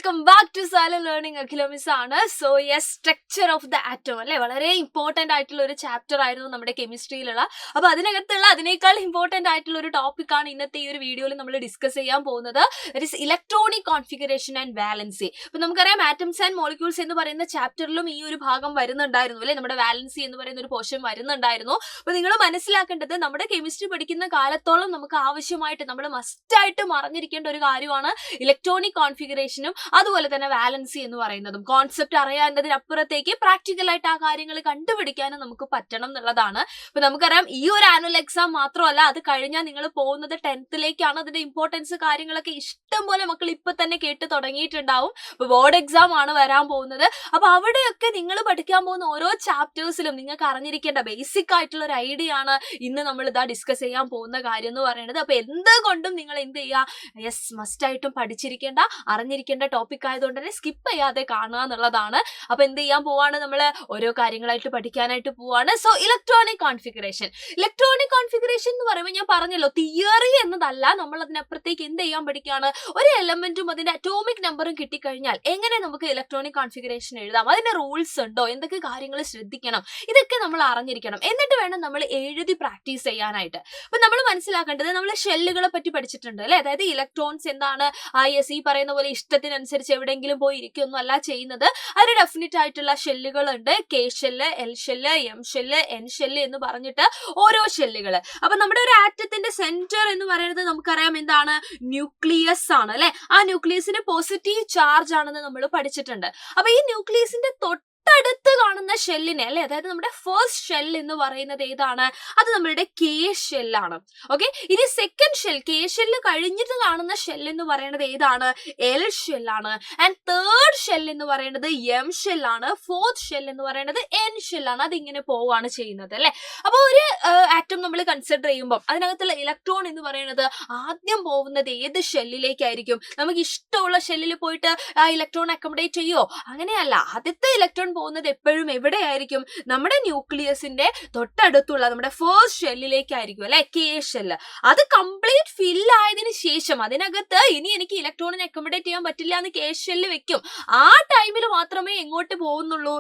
Welcome back to silent learning. Akhila miss ആണ്. So yes, structure of the atom അല്ലെ, വളരെ important ആയിട്ടുള്ള ഒരു ചാപ്റ്റർ ആയിരുന്നു നമ്മുടെ കെമിസ്ട്രിയിലുള്ള. അപ്പൊ അതിനകത്തുള്ള അതിനേക്കാൾ ഇമ്പോർട്ടന്റ് ആയിട്ടുള്ള ഒരു ടോപ്പിക് ആണ് ഇന്നത്തെ ഈ ഒരു വീഡിയോയിൽ നമ്മൾ ഡിസ്കസ് ചെയ്യാൻ പോകുന്നത്. That is electronic configuration and valency. അപ്പൊ നമുക്കറിയാം ആറ്റംസ് ആൻഡ് മോളിക്യൂൾസ് എന്ന് പറയുന്ന ചാപ്റ്ററിലും ഈ ഒരു ഭാഗം വരുന്നുണ്ടായിരുന്നു അല്ലെ, നമ്മുടെ വാലൻസി എന്ന് പറയുന്ന ഒരു പോർഷൻ വരുന്നുണ്ടായിരുന്നു. അപ്പൊ നിങ്ങൾ മനസ്സിലാക്കേണ്ടത്, നമ്മുടെ കെമിസ്ട്രി പഠിക്കുന്ന കാലത്തോളം നമുക്ക് ആവശ്യമായിട്ട് നമ്മൾ മസ്റ്റായിട്ടും അറിഞ്ഞിരിക്കേണ്ട ഒരു കാര്യമാണ് ഇലക്ട്രോണിക് കോൺഫിഗറേഷനും അതുപോലെ തന്നെ വാലൻസി എന്ന് പറയുന്നതും. കോൺസെപ്റ്റ് അറിയാവുന്നതിനപ്പുറത്തേക്ക് പ്രാക്ടിക്കൽ ആയിട്ട് ആ കാര്യങ്ങൾ കണ്ടുപിടിക്കാനും നമുക്ക് പറ്റണം എന്നുള്ളതാണ്. ഇപ്പൊ നമുക്കറിയാം ഈ ഒരു ആനുവൽ എക്സാം മാത്രമല്ല, അത് കഴിഞ്ഞാൽ നിങ്ങൾ പോകുന്നത് 10th-ലേക്കാണ്. അതിന്റെ ഇമ്പോർട്ടൻസ് കാര്യങ്ങളൊക്കെ ഇഷ്ടം പോലെ മക്കൾ ഇപ്പൊ തന്നെ കേട്ട് തുടങ്ങിയിട്ടുണ്ടാവും. ഇപ്പൊ ബോർഡ് എക്സാം ആണ് വരാൻ പോകുന്നത്. അപ്പൊ അവിടെയൊക്കെ നിങ്ങൾ പഠിക്കാൻ പോകുന്ന ഓരോ ചാപ്റ്റേഴ്സിലും നിങ്ങൾക്ക് അറിഞ്ഞിരിക്കേണ്ട ബേസിക് ആയിട്ടുള്ള ഒരു ഐഡിയ ആണ് ഇന്ന് നമ്മൾ ഇതാ ഡിസ്കസ് ചെയ്യാൻ പോകുന്ന കാര്യം എന്ന് പറയുന്നത്. അപ്പൊ എന്തുകൊണ്ടും നിങ്ങൾ എന്ത് ചെയ്യുക, യെസ് മസ്റ്റ് ആയിട്ടും പഠിച്ചിരിക്കേണ്ട അറിഞ്ഞിരിക്കേണ്ട ടോപ്പിക് ആയതുകൊണ്ട് തന്നെ സ്കിപ്പ് ചെയ്യാതെ കാണുക എന്നുള്ളതാണ്. അപ്പൊ എന്ത് ചെയ്യാൻ പോവാണ്, നമ്മൾ ഓരോ കാര്യങ്ങളായിട്ട് പഠിക്കാനായിട്ട് പോവാണ്. സോ ഇലക്ട്രോണിക് കോൺഫിഗറേഷൻ എന്ന് പറയുമ്പോൾ ഞാൻ പറഞ്ഞല്ലോ, തിയറി എന്നതല്ല, നമ്മൾ അതിനപ്പുറത്തേക്ക് എന്ത് ചെയ്യാൻ പഠിക്കുകയാണ്, ഒരു എലമെന്റും അതിന്റെ അറ്റോമിക് നമ്പറും കിട്ടിക്കഴിഞ്ഞാൽ എങ്ങനെ നമുക്ക് ഇലക്ട്രോണിക് കോൺഫിഗറേഷൻ എഴുതാം, അതിന്റെ റൂൾസ് ഉണ്ടോ, എന്തൊക്കെ കാര്യങ്ങൾ ശ്രദ്ധിക്കണം, ഇതൊക്കെ നമ്മൾ അറിഞ്ഞിരിക്കണം. എന്നിട്ട് വേണം നമ്മൾ എഴുതി പ്രാക്ടീസ് ചെയ്യാനായിട്ട്. അപ്പൊ നമ്മൾ മനസ്സിലാക്കേണ്ടത്, നമ്മൾ ഷെല്ലുകളെ പറ്റി പഠിച്ചിട്ടുണ്ട് അല്ലെ, അതായത് ഇലക്ട്രോൺസ് എന്താണ്, ഈ പറയുന്ന പോലെ ഇഷ്ടത്തിനനുസരിച്ച് എവിടെയെങ്കിലും പോയി ഇരിക്കൊന്നും അല്ല ചെയ്യുന്നത്. അതിന് ഡെഫിനറ്റ് ആയിട്ടുള്ള ഷെല്ലുകളുണ്ട്. K shell, L shell, M shell, N shell എന്ന് പറഞ്ഞിട്ട് ഓരോ ഷെല്ലുകൾ. അപ്പൊ നമ്മുടെ ഒരു ആറ്റത്തിന്റെ സെന്റർ എന്ന് പറയുന്നത് നമുക്കറിയാം എന്താണ്, ന്യൂക്ലിയസ് ആണ് അല്ലെ. ആ ന്യൂക്ലിയസിന് പോസിറ്റീവ് ചാർജ് ആണെന്ന് നമ്മൾ പഠിച്ചിട്ടുണ്ട്. അപ്പൊ ഈ ന്യൂക്ലിയസിന്റെ തൊട്ടടുത്ത് കാണുന്ന ഷെല്ലിനെ അല്ലെ, അതായത് നമ്മുടെ ഫസ്റ്റ് ഷെൽ എന്ന് പറയുന്നത് ഏതാണ്, അത് നമ്മളുടെ കെ ഷെല്ലാണ്. ഓക്കെ, ഇനി സെക്കൻഡ് ഷെൽ, കെ ഷെല്ല് കഴിഞ്ഞിട്ട് കാണുന്ന ഷെൽ എന്ന് പറയുന്നത് ഏതാണ്, എൽ ഷെല്ലാണ്. ആൻഡ് തേർഡ് ഷെൽ എന്ന് പറയുന്നത് എം ഷെല്ലാണ്. ഫോർത്ത് ഷെൽ എന്ന് പറയുന്നത് എൻ ഷെല്ലാണ്. അതിങ്ങനെ പോവാണ് ചെയ്യുന്നത് അല്ലെ. അപ്പൊ ഒരു ആറ്റം നമ്മൾ കൺസിഡർ ചെയ്യുമ്പോൾ അതിനകത്തുള്ള ഇലക്ട്രോൺ എന്ന് പറയുന്നത് ആദ്യം പോകുന്നത് ഏത് ഷെല്ലിലേക്കായിരിക്കും, നമുക്ക് ഇഷ്ടമുള്ള ഷെല്ലിൽ പോയിട്ട് ആ ഇലക്ട്രോൺ അക്കോമഡേറ്റ് ചെയ്യോ, അങ്ങനെയല്ല. ആദ്യത്തെ ഇലക്ട്രോൺ പോകുന്നത് എപ്പോഴും എവിടെയായിരിക്കും, നമ്മുടെ ന്യൂക്ലിയസിന്റെ തൊട്ടടുത്തുള്ള നമ്മുടെ ഫസ്റ്റ് ഷെല്ലിലേക്കായിരിക്കും അല്ലെ, കെ ഷെല്ല്. അത് കംപ്ലീറ്റ് ഫിൽ ആയതിനു ശേഷം അതിനകത്ത് ഇനി എനിക്ക് ഇലക്ട്രോണിനെ അക്കോമഡേറ്റ് ചെയ്യാൻ പറ്റില്ല എന്ന് കെ ഷെല്ല് വെക്കും. ആ ടൈമിൽ മാത്രമേ എങ്ങോട്ട് പോകുന്നുള്ളൂ,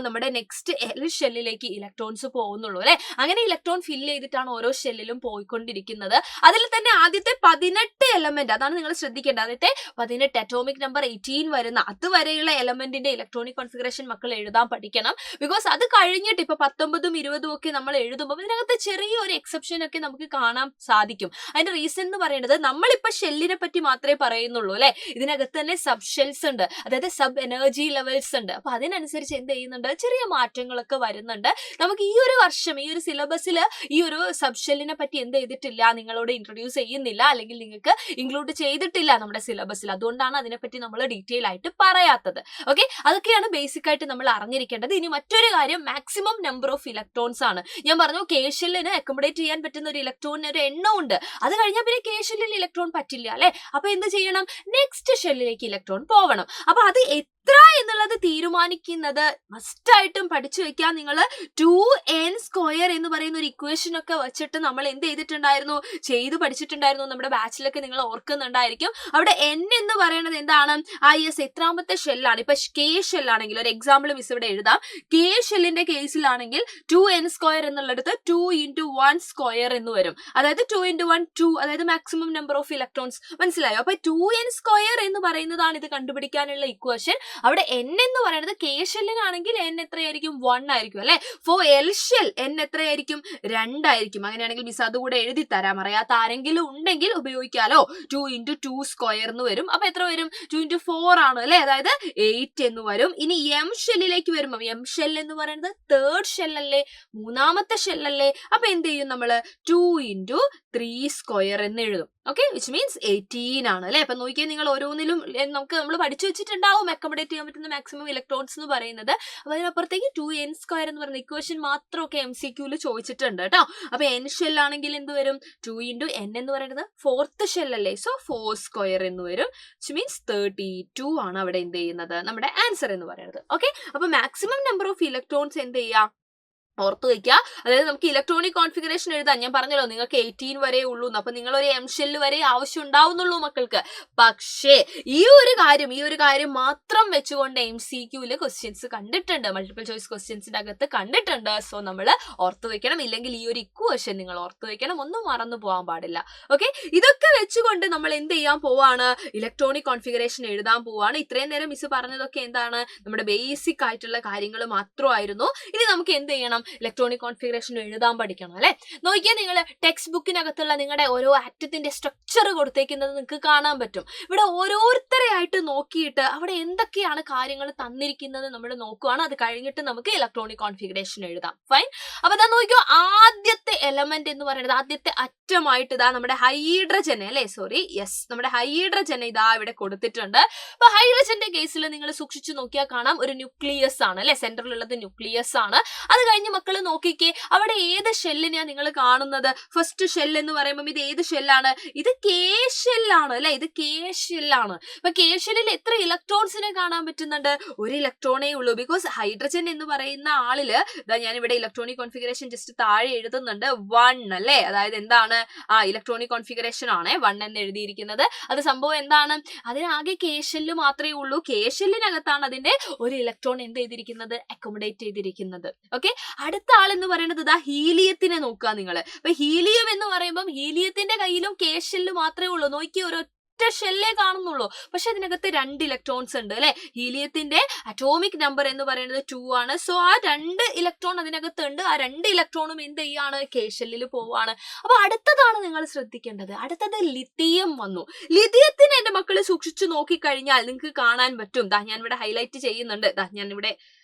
നമ്മുടെ നെക്സ്റ്റ് എൽ ഷെല്ലിലേക്ക് ഇലക്ട്രോൺസ് പോകുന്നുള്ളൂ അല്ലെ. അങ്ങനെ ഇലക്ട്രോൺ ഫിൽ ചെയ്തിട്ടാണ് ഓരോ ഷെല്ലിലും പോയിക്കൊണ്ടിരിക്കുന്നത്. അതിൽ തന്നെ ആദ്യത്തെ 18 എലമെന്റ്, അതാണ് നിങ്ങൾ ശ്രദ്ധിക്കേണ്ടത്. ആദ്യത്തെ 18 അറ്റോമിക് നമ്പർ 18 വരുന്ന അതുവരെയുള്ള എലമെന്റിന്റെ ഇലക്ട്രോണിക് കോൺഫിഗറേഷൻ മക്കൾ എഴുതാൻ പഠിക്കണം. ബിക്കോസ് അത് കഴിഞ്ഞിട്ട് ഇപ്പൊ 19ഉം 20ഉം ഒക്കെ നമ്മൾ എഴുതുമ്പോൾ ഇതിനകത്ത് ചെറിയൊരു എക്സെപ്ഷൻ ഒക്കെ നമുക്ക് കാണാൻ സാധിക്കും. അതിന്റെ റീസൺ എന്ന് പറയുന്നത്, നമ്മളിപ്പോ ഷെല്ലിനെ പറ്റി മാത്രമേ പറയുന്നുള്ളൂ അല്ലെ, ഇതിനകത്ത് തന്നെ സബ് ഷെൽസ് ഉണ്ട്, അതായത് സബ് എനർജി ലെവൽസ് ഉണ്ട്. അപ്പൊ അതിനനുസരിച്ച് എന്ത് ചെയ്യുന്നുണ്ട്, ചെറിയ മാറ്റങ്ങളൊക്കെ വരുന്നുണ്ട്. നമുക്ക് ഈ ഒരു വർഷം ഈ ഒരു സിലബസിൽ ഈ ഒരു സബ് ഷെല്ലിനെ പറ്റി എന്ത് ചെയ്തിട്ടില്ല, നിങ്ങളോട് ഇൻട്രൊഡ്യൂസ് ചെയ്യുന്നില്ല, അല്ലെങ്കിൽ നിങ്ങൾക്ക് ഇൻക്ലൂഡ് ചെയ്തിട്ടില്ല നമ്മുടെ സിലബസിൽ. അതുകൊണ്ടാണ് അതിനെപ്പറ്റി നമ്മൾ ഡീറ്റെയിൽ ആയിട്ട് പറയാത്തത്. ഓക്കെ, അതൊക്കെയാണ് ബേസിക് ആയിട്ട് നമ്മൾ അറിഞ്ഞിരിക്കേണ്ടത്. ഇനി മറ്റൊരു കാര്യം, മാക്സിമം നമ്പർ ഓഫ് ഇലക്ട്രോൺസ് ആണ്. ഞാൻ പറഞ്ഞു കെ ഷെല്ലിന് അക്കോമഡേറ്റ് ചെയ്യാൻ പറ്റുന്ന ഒരു ഇലക്ട്രോണിന് ഒരു എണ്ണം ഉണ്ട്. അത് കഴിഞ്ഞാൽ പിന്നെ കെ ഷെല്ലിൽ ഇലക്ട്രോൺ പറ്റില്ല അല്ലെ. അപ്പൊ എന്ത് ചെയ്യണം, നെക്സ്റ്റ് ഷെല്ലിലേക്ക് ഇലക്ട്രോൺ പോകണം. അപ്പൊ അത് എത്ര എന്നുള്ളത് തീരുമാനിക്കുന്നത് മസ്റ്റായിട്ടും പഠിച്ചു വെക്കാൻ. നിങ്ങൾ 2n² എന്ന് പറയുന്ന ഒരു ഇക്വേഷൻ ഒക്കെ വെച്ചിട്ട് നമ്മൾ എന്ത് ചെയ്തിട്ടുണ്ടായിരുന്നു, ചെയ്ത് പഠിച്ചിട്ടുണ്ടായിരുന്നു. നമ്മുടെ ബാച്ചിലൊക്കെ നിങ്ങൾ ഓർക്കുന്നുണ്ടായിരിക്കും. അവിടെ n എന്ന് പറയുന്നത് എന്താണ്, എത്രാമത്തെ ഷെല്ലാണ്. ഇപ്പൊ കെ ഷെല്ലാണെങ്കിൽ ഒരു എക്സാമ്പിൾ മിസ് ഇവിടെ എഴുതാം. കെ ഷെല്ലിന്റെ കേസിലാണെങ്കിൽ 2n² എന്നുള്ളിടത്ത് 2 × 1² എന്ന് വരും. അതായത് 2 × 1 2, അതായത് മാക്സിമം നമ്പർ ഓഫ് ഇലക്ട്രോൺസ്. മനസ്സിലായോ? അപ്പൊ 2n² എന്ന് പറയുന്നതാണ് ഇത് കണ്ടുപിടിക്കാനുള്ള ഇക്വേഷൻ. അവിടെ n എന്ന് പറയുന്നത് കെ ഷെല്ലിനാണെങ്കിൽ n എത്രയായിരിക്കും, 1 ആയിരിക്കും അല്ലെ. ഫോർ എൽ ഷെൽ n എത്രയായിരിക്കും, 2 ആയിരിക്കും. അങ്ങനെയാണെങ്കിൽ മിസ് അതുകൂടെ എഴുതി തരാം, അറിയാത്ത ആരെങ്കിലും ഉണ്ടെങ്കിൽ ഉപയോഗിക്കാലോ. 2 × 2² എന്ന് വരും. അപ്പൊ എത്ര വരും, 2 × 4 ആണ് അല്ലെ, അതായത് 8 എന്ന് വരും. ഇനി എം ഷെല്ലിലേക്ക് വരുമ്പോൾ, എം ഷെൽ എന്ന് പറയുന്നത് തേർഡ് ഷെൽ അല്ലേ, മൂന്നാമത്തെ ഷെൽ അല്ലേ. അപ്പൊ എന്ത് ചെയ്യും, നമ്മള് 2 × 3² എന്ന് എഴുതും. ഓക്കെ, വിച്ച് മീൻസ് 18 ആണ് അല്ലെ. അപ്പൊ നോക്കിയാൽ നിങ്ങൾ ഓരോന്നിലും നമ്മൾ പഠിച്ചു വെച്ചിട്ടുണ്ടാവും അക്കോമഡേറ്റ് ചെയ്യാൻ പറ്റുന്ന മാക്സിമം ഇലക്ട്രോൺസ് എന്ന് പറയുന്നത്. അപ്പൊ അതിനപ്പുറത്തേക്ക് 2n² എന്ന് പറയുന്ന ഇക്വേഷൻ മാത്രമൊക്കെ MCQല് ചോദിച്ചിട്ടുണ്ട് കേട്ടോ. അപ്പൊ എൻ ഷെൽ ആണെങ്കിൽ എന്ത് വരും, 2 × n എന്ന് പറയുന്നത് ഫോർത്ത് ഷെൽ അല്ലേ, സോ 4² എന്ന് വരും. വിച്ച് മീൻസ് 32 ആണ് അവിടെ എന്ത് ചെയ്യുന്നത്, നമ്മുടെ ആൻസർ എന്ന് പറയുന്നത്. ഓക്കെ, അപ്പൊ മാക്സിമം നമ്പർ ഓഫ് ഇലക്ട്രോൺസ് എന്ത് ചെയ്യാം, ഓർത്ത് വയ്ക്കുക. അതായത് നമുക്ക് ഇലക്ട്രോണിക് കോൺഫിഗറേഷൻ എഴുതാൻ ഞാൻ പറഞ്ഞല്ലോ നിങ്ങൾക്ക് 18 വരെ ഉള്ളൂ. അപ്പൊ നിങ്ങൾ ഒരു എം ഷെല്ല് വരെ ആവശ്യം ഉണ്ടാവുന്നുള്ളൂ മക്കൾക്ക്. പക്ഷേ ഈ ഒരു കാര്യം മാത്രം വെച്ചുകൊണ്ട് MCQല് ക്വസ്റ്റ്യൻസ് കണ്ടിട്ടുണ്ട്, മൾട്ടിപ്പിൾ ചോയ്സ് ക്വസ്റ്റ്യൻസിന്റെ അകത്ത് കണ്ടിട്ടുണ്ട്. സോ നമ്മൾ ഓർത്ത് വെക്കണം. ഇല്ലെങ്കിൽ ഈ ഒരു ഇക്വേഷൻ നിങ്ങൾ ഓർത്ത് വെക്കണം, ഒന്നും മറന്നു പോകാൻ പാടില്ല. ഓക്കെ, ഇതൊക്കെ വെച്ചുകൊണ്ട് നമ്മൾ എന്ത് ചെയ്യാൻ പോവാണ്, ഇലക്ട്രോണിക് കോൺഫിഗറേഷൻ എഴുതാൻ പോവാണ്. ഇത്രയും നേരം മിസ് പറഞ്ഞതൊക്കെ എന്താണ്, നമ്മുടെ ബേസിക് ആയിട്ടുള്ള കാര്യങ്ങൾ മാത്രമായിരുന്നു. ഇനി നമുക്ക് എന്ത് ചെയ്യണം, ഇലക്ട്രോണിക് കോൺഫിഗറേഷൻ എഴുതാൻ പഠിക്കണം അല്ലെ. നോക്കിയാൽ നിങ്ങൾ ടെക്സ്റ്റ് ബുക്കിനകത്തുള്ള നിങ്ങളുടെ ഓരോ ആറ്റത്തിന്റെ സ്ട്രക്ചർ കൊടുത്തേക്കുന്നത് നിങ്ങൾക്ക് കാണാൻ പറ്റും. ഇവിടെ ഓരോരുത്തരെ ആയിട്ട് നോക്കിയിട്ട് അവിടെ എന്തൊക്കെയാണ് കാര്യങ്ങൾ തന്നിരിക്കുന്നത് നമ്മൾ നോക്കുകയാണ്. അത് കഴിഞ്ഞിട്ട് നമുക്ക് ഇലക്ട്രോണിക് കോൺഫിഗറേഷൻ എഴുതാം. ഫൈൻ. അപ്പൊ ഇതാ നോക്കിയോ, ആദ്യത്തെ എലമെന്റ് എന്ന് പറയുന്നത്, ആദ്യത്തെ അറ്റമായിട്ട് ഇതാ നമ്മുടെ ഹൈഡ്രജൻ അല്ലെ, നമ്മുടെ ഹൈഡ്രജൻ ഇതാ ഇവിടെ കൊടുത്തിട്ടുണ്ട്. അപ്പൊ ഹൈഡ്രജന്റെ കേസിൽ നിങ്ങൾ സൂക്ഷിച്ചു നോക്കിയാൽ കാണാം ഒരു ന്യൂക്ലിയസ് ആണ് അല്ലെ, സെന്ററിലുള്ളത് ന്യൂക്ലിയസ് ആണ്. അത് കഴിഞ്ഞ് മക്കള് നോക്കിക്കേ, അവിടെ ഏത് ഷെല്ലിനെയാ നിങ്ങൾ കാണുന്നത്, ഫസ്റ്റ് ഷെൽ എന്ന് പറയുമ്പോൾ ഇത് ഏത് ഷെല്ലാണ്, ഇത് കെ ഷെല്ലാണ് അല്ലെ, ഇത് കെ ഷെല്ലാണ്. അപ്പൊ കെ ഷെല്ലിൽ എത്ര ഇലക്ട്രോൺസിനെ കാണാൻ പറ്റുന്നുണ്ട്, ഒരു ഇലക്ട്രോണേ ഉള്ളൂ. ബിക്കോസ് ഹൈഡ്രജൻ എന്ന് പറയുന്ന ആളില് ഞാൻ ഇവിടെ ഇലക്ട്രോണിക് കോൺഫിഗറേഷൻ ജസ്റ്റ് താഴെ എഴുതുന്നുണ്ട് 1 അല്ലെ, അതായത് എന്താണ്, ഇലക്ട്രോണിക് കോൺഫിഗറേഷൻ ആണ് 1 എന്ന് എഴുതിയിരിക്കുന്നത്. അത് സംഭവം എന്താണ്, അതിനാകെ കെ ഷെല്ല് മാത്രമേ ഉള്ളൂ. കെ ഷെല്ലിനകത്താണ് അതിന്റെ ഒരു ഇലക്ട്രോൺ എന്ത് ചെയ്തിരിക്കുന്നത്, അക്കോമഡേറ്റ് ചെയ്തിരിക്കുന്നത്. ഓക്കെ, അടുത്ത ആളെന്ന് പറയുന്നത് ഇതാ ഹീലിയത്തിനെ നോക്കുക നിങ്ങൾ. അപ്പൊ ഹീലിയം എന്ന് പറയുമ്പോൾ ഹീലിയത്തിന്റെ കയ്യിലും കെ ഷെല്ല് മാത്രമേ ഉള്ളൂ. നോക്കി, ഒരൊറ്റ ഷെല്ലേ കാണുന്നുള്ളൂ, പക്ഷെ അതിനകത്ത് 2 ഇലക്ട്രോൺസ് ഉണ്ട് അല്ലെ. ഹീലിയത്തിന്റെ അറ്റോമിക് നമ്പർ എന്ന് പറയുന്നത് 2 ആണ്. സോ ആ 2 ഇലക്ട്രോൺ അതിനകത്ത് ഉണ്ട്. ആ 2 ഇലക്ട്രോണും എന്ത് ചെയ്യാണ്, കെ ഷെല്ലിൽ പോവാണ്. അപ്പൊ അടുത്തതാണ് നിങ്ങൾ ശ്രദ്ധിക്കേണ്ടത്, അടുത്തത് ലിഥിയം വന്നു. ലിഥിയത്തിന് എന്റെ മക്കള് സൂക്ഷിച്ചു നോക്കിക്കഴിഞ്ഞാൽ നിങ്ങൾക്ക് കാണാൻ പറ്റും. ഞാൻ ഇവിടെ ഹൈലൈറ്റ് ചെയ്യുന്നുണ്ട്, ഞാൻ ഇവിടെ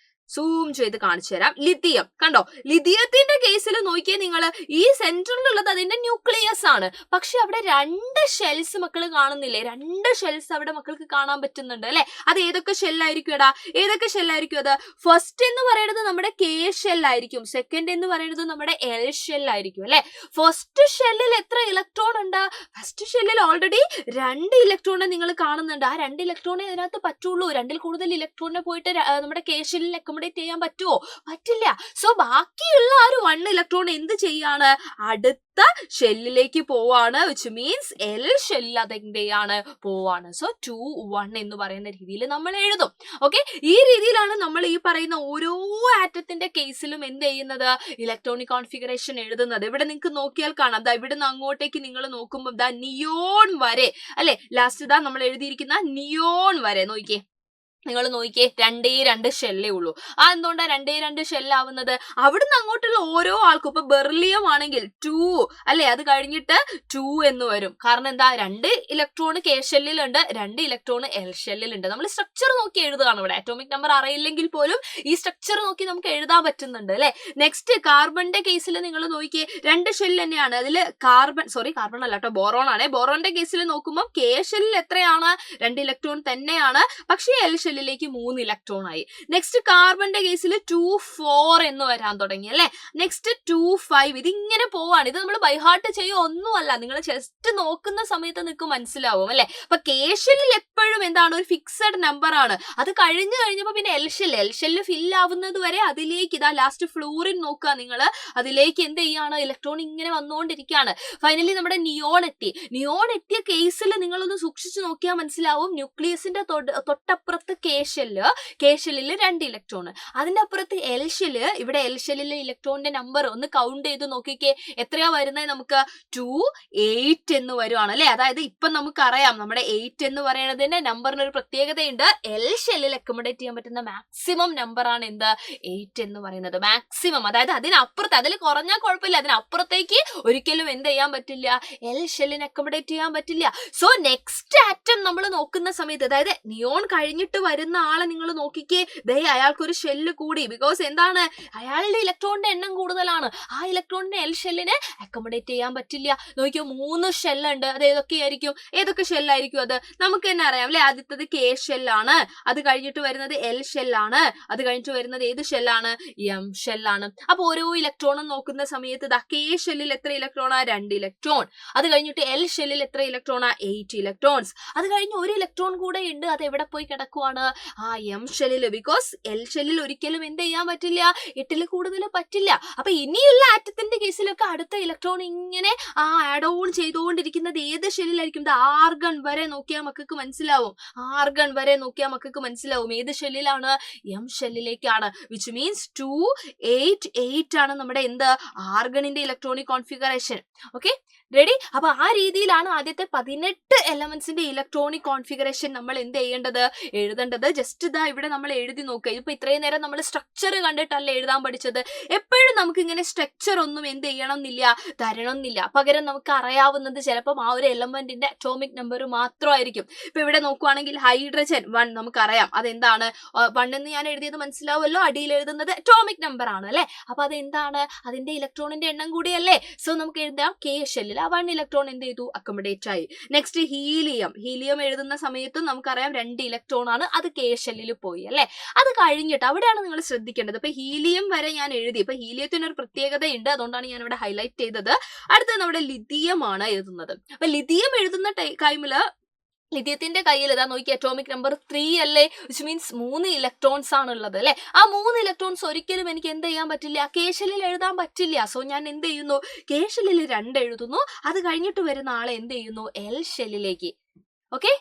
സൂം ചെയ്ത് കാണിച്ചു തരാം. ലിഥിയം കണ്ടോ, ലിഥിയത്തിന്റെ കേസിൽ നോക്കിയാൽ നിങ്ങൾ ഈ സെന്ററിലുള്ളത് അതിന്റെ ന്യൂക്ലിയസ് ആണ്. പക്ഷെ അവിടെ 2 ഷെൽസ് മക്കൾ കാണുന്നില്ലേ, 2 ഷെൽസ് അവിടെ മക്കൾക്ക് കാണാൻ പറ്റുന്നുണ്ട് അല്ലെ. അത് ഏതൊക്കെ ഷെല്ലായിരിക്കും എടാ, ഏതൊക്കെ ഷെല്ലായിരിക്കും അത്, ഫസ്റ്റ് എന്ന് പറയുന്നത് നമ്മുടെ കെ ഷെല്ലായിരിക്കും, സെക്കൻഡ് എന്ന് പറയുന്നത് നമ്മുടെ എൽ ഷെല്ലായിരിക്കും അല്ലെ. ഫസ്റ്റ് ഷെല്ലിൽ എത്ര ഇലക്ട്രോൺ ഉണ്ട്, ഫസ്റ്റ് ഷെല്ലിൽ ഓൾറെഡി 2 ഇലക്ട്രോണെ നിങ്ങൾ കാണുന്നുണ്ട്. ആ 2 ഇലക്ട്രോണെ അതിനകത്ത് പറ്റുള്ളൂ. 2ൽ കൂടുതൽ ഇലക്ട്രോണിനെ പോയിട്ട് നമ്മുടെ കെ ഷെല്ലിൽ ചെയ്യാൻ പറ്റുമോ, പറ്റില്ല. സോ ബാക്കിയുള്ള ആ ഒരു 1 ഇലക്ട്രോൺ എന്ത് ചെയ്യാണ്, അടുത്ത ഷെല്ലിലേക്ക് പോവാണ്. വിച്ച് മീൻസ് എൽ ഷെല്ലിൽ അതെന്തെയാണ് പോവാണ്. സോ 2 1 എന്ന് പറയുന്ന രീതിയിൽ നമ്മൾ എഴുതും. ഓക്കെ, ഈ രീതിയിലാണ് നമ്മൾ ഈ പറയുന്ന ഓരോ ആറ്റത്തിന്റെ കേസിലും എന്ത് ചെയ്യുന്നത്, ഇലക്ട്രോണിക് കോൺഫിഗറേഷൻ എഴുതുന്നത്. ഇവിടെ നിങ്ങൾക്ക് നോക്കിയാൽ കാണാം, ഇവിടെ നിന്ന് അങ്ങോട്ടേക്ക് നിങ്ങൾ നോക്കുമ്പോൾ നിയോൺ വരെ അല്ലെ, ലാസ്റ്റ് നമ്മൾ എഴുതിയിരിക്കുന്ന നിയോൺ വരെ നോക്കിയേ, നിങ്ങൾ നോക്കിയേ 2 ഷെല്ലേ ഉള്ളൂ. എന്തുകൊണ്ടാണ് 2 ഷെല്ലാവുന്നത്, അവിടുന്ന് അങ്ങോട്ടുള്ള ഓരോ ആൾക്കും ഇപ്പൊ ബെർലിയം ആണെങ്കിൽ 2 അല്ലെ, അത് കഴിഞ്ഞിട്ട് 2 എന്ന് വരും. കാരണം എന്താ, 2 ഇലക്ട്രോൺ കെ ഷെല്ലിലുണ്ട്, 2 ഇലക്ട്രോൺ എൽ ഷെല്ലിലുണ്ട്. നമ്മൾ സ്ട്രക്ചർ നോക്കി എഴുതുകയാണ് ഇവിടെ. അറ്റോമിക് നമ്പർ അറിയില്ലെങ്കിൽ പോലും ഈ സ്ട്രക്ചർ നോക്കി നമുക്ക് എഴുതാൻ പറ്റുന്നുണ്ട് അല്ലെ. നെക്സ്റ്റ് കാർബണിന്റെ കേസിൽ നിങ്ങൾ നോക്കിയേ 2 ഷെല്ല് തന്നെയാണ്. അതിൽ കാർബൺ അല്ല കേട്ടോ, ബോറോൺ ആണ്. ബോറോണിന്റെ കേസിൽ നോക്കുമ്പോൾ കെ ഷെല്ലിൽ എത്രയാണ്, 2 ഇലക്ട്രോൺ തന്നെയാണ്. പക്ഷേ എൽ ഷെല്ലിലേക്ക് 3 ഇലക്ട്രോൺ ആയി. നെക്സ്റ്റ് കാർബണിന്റെ കേസിൽ 2 4 എന്ന് വരാൻ തുടങ്ങി അല്ലെ. നെക്സ്റ്റ് 2 5 ഇതിങ്ങനെ പോവാണ്. ഇത് നമ്മൾ ബൈഹാർട്ട് ചെയ്യുക ഒന്നുമല്ല, നിങ്ങൾ ജസ്റ്റ് നോക്കുന്ന സമയത്ത് നിങ്ങൾക്ക് മനസ്സിലാവും അല്ലെ. അപ്പൊ കെ ഷെല്ലിൽ എപ്പോഴും എന്താണ്, ഒരു ഫിക്സഡ് നമ്പർ ആണ്. അത് കഴിഞ്ഞപ്പോ പിന്നെ എൽ ഷെല്ല് ഫിൽ ആവുന്നത് വരെ അതിലേക്ക് ഇതാ ലാസ്റ്റ് ഫ്ലൂറിൻ നോക്കുക നിങ്ങൾ, അതിലേക്ക് എന്ത് ചെയ്യാണ്, ഇലക്ട്രോൺ ഇങ്ങനെ വന്നുകൊണ്ടിരിക്കുകയാണ്. ഫൈനലി നമ്മുടെ നിയോൺ എത്തിയ കേസിൽ നിങ്ങളൊന്ന് സൂക്ഷിച്ചു നോക്കിയാൽ മനസ്സിലാവും, ന്യൂക്ലിയസിന്റെ തൊട്ടപ്പുറത്ത് കെ ഷെല്ലിൽ 2 ഇലക്ട്രോൺ, അതിന്റെ അപ്പുറത്ത് എൽ ഷെല്ല്. ഇവിടെ എൽ ഷെല്ലിലെ ഇലക്ട്രോണിന്റെ നമ്പർ ഒന്ന് കൗണ്ട് ചെയ്ത് നോക്കിക്കേ, എത്രയാ വരുന്നത്, നമുക്ക് 2 8 എന്ന് വരുവാണ് അല്ലെ. അതായത് ഇപ്പൊ നമുക്കറിയാം നമ്മുടെ 8 എന്ന് പറയുന്നതിന്റെ നമ്പറിന് ഒരു പ്രത്യേകതയുണ്ട്. എൽ ഷെല്ലിൽ അക്കോമഡേറ്റ് ചെയ്യാൻ പറ്റുന്ന മാക്സിമം നമ്പർ ആണ് എന്ത്, 8 എന്ന് പറയുന്നത്. മാക്സിമം, അതായത് അതിനപ്പുറത്ത്, അതിൽ കുറഞ്ഞാൽ കുഴപ്പമില്ല, അതിനപ്പുറത്തേക്ക് ഒരിക്കലും എന്ത് ചെയ്യാൻ പറ്റില്ല, എൽ ഷെല്ലിന് അക്കോമഡേറ്റ് ചെയ്യാൻ പറ്റില്ല. സോ നെക്സ്റ്റ് ആറ്റം നമ്മൾ നോക്കുന്ന സമയത്ത്, അതായത് നിയോൺ കഴിഞ്ഞിട്ട് വരുന്ന ആളെ നിങ്ങൾ നോക്കിക്കേ, അയാൾക്കൊരു ഷെല്ല് കൂടി. ബിക്കോസ് എന്താണ്, അയാളുടെ ഇലക്ട്രോണിന്റെ എണ്ണം കൂടുതലാണ്. ആ ഇലക്ട്രോണിന്റെ എൽ ഷെല്ലിനെ അക്കോമഡേറ്റ് ചെയ്യാൻ പറ്റില്ല. നോക്കിയോ 3 ഷെല്ലുണ്ട്. അത് ഏതൊക്കെ ഷെല്ലായിരിക്കും, അത് നമുക്ക് തന്നെ അറിയാം അല്ലെ. അല്ലെ. ആദ്യത്തത് കെ ഷെല്ലാണ്, അത് കഴിഞ്ഞിട്ട് വരുന്നത് എൽ ഷെല്ലാണ്, അത് കഴിഞ്ഞിട്ട് വരുന്നത് ഏത് ഷെല്ലാണ്? എം ഷെല്ലാണ്. അപ്പൊ ഓരോ ഇലക്ട്രോണും നോക്കുന്ന സമയത്ത് കെ ഷെല്ലിൽ എത്ര ഇലക്ട്രോണാ? 2 ഇലക്ട്രോൺ. അത് കഴിഞ്ഞിട്ട് എൽ ഷെല്ലിൽ എത്ര ഇലക്ട്രോണാ? 8 ഇലക്ട്രോൺസ്. അത് കഴിഞ്ഞ് ഒരു ഇലക്ട്രോൺ കൂടെ ഉണ്ട്, അത് എവിടെ പോയി കിടക്കുവാണ്? എം ഷെല്ലിൽ. ബിക്കോസ് എൽ ഷെല്ലിൽ ഒരിക്കലും എന്ത് ചെയ്യാൻ പറ്റില്ല, 8ൽ കൂടുതൽ പറ്റില്ല. അപ്പൊ ഇനിയുള്ള ആറ്റത്തിന്റെ കേസിലൊക്കെ അടുത്ത ഇലക്ട്രോൺ ഇങ്ങനെ ആഡ് ഓൺ ചെയ്തുകൊണ്ടിരിക്കുന്നത് ഏത് ഷെല്ലിലായിരിക്കും? ആർഗൺ വരെ നോക്കിയാൽ മക്കൾക്ക് മനസ്സിലാവും. ആർഗൺ വരെ നോക്കിയാൽ മക്കൾക്ക് മനസ്സിലാവും ഏത് ഷെല്ലിലാണ്? എം ഷെല്ലിലേക്കാണ്. വിച്ച് മീൻസ് 2 8 8 ആണ് നമ്മുടെ എന്ത്? ആർഗണിന്റെ ഇലക്ട്രോണിക് കോൺഫിഗറേഷൻ. Okay, ready? അപ്പൊ ആ രീതിയിലാണ് ആദ്യത്തെ 18 എലമെന്റ്സിന്റെ ഇലക്ട്രോണിക് കോൺഫിഗറേഷൻ നമ്മൾ എന്ത് ചെയ്യേണ്ടത്? എഴുതേണ്ടത്. ജസ്റ്റ് ഇതാ ഇവിടെ നമ്മൾ എഴുതി നോക്കുക. ഇതിപ്പോ ഇത്രയും നേരം നമ്മൾ സ്ട്രക്ചർ കണ്ടിട്ടല്ല എഴുതാൻ പഠിച്ചത്. എപ്പോഴും നമുക്ക് ഇങ്ങനെ സ്ട്രക്ചർ ഒന്നും എന്ത് ചെയ്യണം എന്നില്ല, തരണം എന്നില്ല. പകരം നമുക്ക് അറിയാവുന്നത് ചിലപ്പം ആ ഒരു എലമെന്റിന്റെ അറ്റോമിക് നമ്പർ മാത്രമായിരിക്കും. ഇപ്പൊ ഇവിടെ നോക്കുവാണെങ്കിൽ ഹൈഡ്രജൻ 1 നമുക്കറിയാം. അതെന്താണ്? 1 എന്ന് ഞാൻ എഴുതിയത് മനസ്സിലാവുമല്ലോ. അടിയിൽ എഴുതുന്നത് അറ്റോമിക് നമ്പർ ആണ് അല്ലെ. അപ്പൊ അതെന്താണ്? അതിന്റെ ഇലക്ട്രോണിന്റെ എണ്ണം കൂടിയല്ലേ. സോ നമുക്ക് എഴുതാം കെ ഷെല്ലിൽ ആ 1 ഇലക്ട്രോൺ എന്ത് ചെയ്തു? അക്കോമഡേറ്റ് ആയി. Next helium. ഹീലിയം എഴുതുന്ന സമയത്തും നമുക്കറിയാം 2 ഇലക്ട്രോൺ ആണ്, അത് കെ ഷെല്ലിൽ പോയി അല്ലെ. അത് കഴിഞ്ഞിട്ട് അവിടെയാണ് നിങ്ങൾ ശ്രദ്ധിക്കേണ്ടത്. ഇപ്പൊ ഹീലിയം വരെ ഞാൻ എഴുതി. ഇപ്പൊ ഹീലിയത്തിന് ഒരു പ്രത്യേകതയുണ്ട്, അതുകൊണ്ടാണ് ഞാൻ ഇവിടെ ഹൈലൈറ്റ് ചെയ്തത്. അടുത്ത നമ്മുടെ ലിഥിയം ആണ് എഴുതുന്നത്. അപ്പൊ ലിഥിയം എഴുതുന്ന ടൈമില് ലിഥിയത്തിന്റെ കയ്യിൽ ഇതാ നോക്കി, അറ്റോമിക് നമ്പർ 3 അല്ലേ. വിച്ച് മീൻസ് 3 ഇലക്ട്രോൺസ് ആണ് ഉള്ളത് അല്ലെ. ആ 3 ഇലക്ട്രോൺസ് ഒരിക്കലും എനിക്ക് എന്ത് ചെയ്യാൻ പറ്റില്ല? കെ ഷെല്ലിൽ എഴുതാൻ പറ്റില്ല. സോ ഞാൻ എന്ത് ചെയ്യുന്നു? കെ ഷെല്ലിൽ 2 എഴുതുന്നു. അത് കഴിഞ്ഞിട്ട് വരുന്ന ആളെ എന്ത് ചെയ്യുന്നു? എൽ ഷെല്ലിലേക്ക്. ഓക്കെ